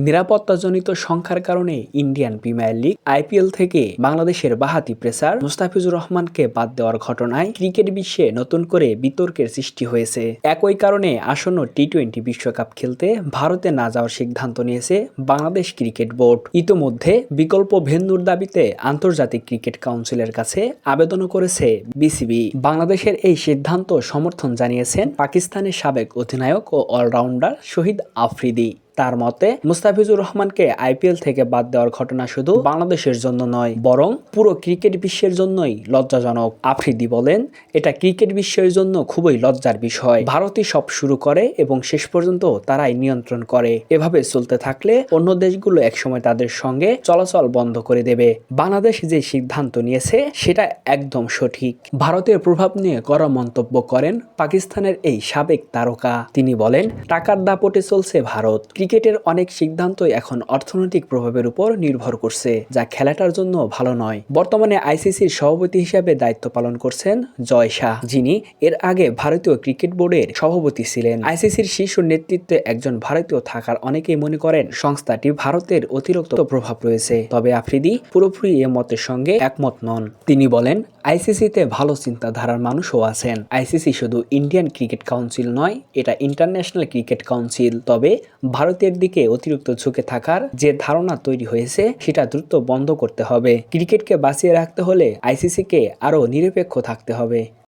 নিরাপত্তাজনিত সংখ্যার কারণে Indian premier league IPL থেকে বাংলাদেশের বাঁহাতি পেসার মুস্তাফিজুর রহমানকে বাদ দেওয়ার ঘটনায় ক্রিকেট বিশ্বে নতুন করে বিতর্কের সৃষ্টি হয়েছে। একই কারণে আসন্ন টি-20 বিশ্বকাপ খেলতে ভারতে না যাওয়ার সিদ্ধান্ত নিয়েছে বাংলাদেশ ক্রিকেট বোর্ড। ইতোমধ্যে বিকল্প ভেন্যুর দাবিতে আন্তর্জাতিক ক্রিকেট কাউন্সিলের কাছে আবেদনও করেছে বিসিবি। বাংলাদেশের এই সিদ্ধান্ত সমর্থন জানিয়েছেন পাকিস্তানের সাবেক অধিনায়ক ও অলরাউন্ডার শহীদ আফ্রিদি। তার মতে মুস্তাফিজুর রহমানকে আইপিএল থেকে বাদ দেওয়ার ঘটনা শুধু বাংলাদেশের জন্য নয়, বরং পুরো ক্রিকেট বিশ্বের জন্যই লজ্জাজনক। আফ্রিদি বলেন, এটা ক্রিকেট বিশ্বের জন্য খুবই লজ্জার বিষয়। ভারতই সব শুরু করে এবং শেষ পর্যন্ত তারাই নিয়ন্ত্রণ করে। এভাবে চলতে থাকলে অন্য দেশগুলো একসময় তাদের সঙ্গে চলাচল বন্ধ করে দেবে। বাংলাদেশ যে সিদ্ধান্ত নিয়েছে সেটা একদম সঠিক। ভারতের প্রভাব নিয়ে কড়া মন্তব্য করেন পাকিস্তানের এই সাবেক তারকা। তিনি বলেন, টাকার দাপটে চলছে ভারত। ক্রিকেটের অনেক সিদ্ধান্তই এখন অর্থনৈতিক প্রভাবের উপর নির্ভর করছে, যা খেলাটার জন্য ভালো নয়। বর্তমানে আইসিসির সভাপতি হিসেবে দায়িত্ব পালন করছেন জয় শাহ, যিনি এর আগে ভারতীয় ক্রিকেট বোর্ডের সভাপতি ছিলেন। আইসিসির শীর্ষ নেতৃত্বে একজন ভারতীয় থাকার অনেকেই মনে করেন সংস্থাটি ভারতের অতিরিক্ত প্রভাব রয়েছে। তবে আফ্রিদি পুরোপুরি এ মতের সঙ্গে একমত নন। তিনি বলেন, আইসিসিতে ভালো চিন্তাধারার মানুষও আছেন। আইসিসি শুধু ইন্ডিয়ান ক্রিকেট কাউন্সিল নয়, এটা ইন্টারন্যাশনাল ক্রিকেট কাউন্সিল। তবে ভারতের দিকে অতিরিক্ত ঝুঁকে থাকার যে ধারণা তৈরি হয়েছে সেটা দ্রুত বন্ধ করতে হবে। ক্রিকেটকে বাঁচিয়ে রাখতে হলে আইসিসিকে আরও নিরপেক্ষ থাকতে হবে।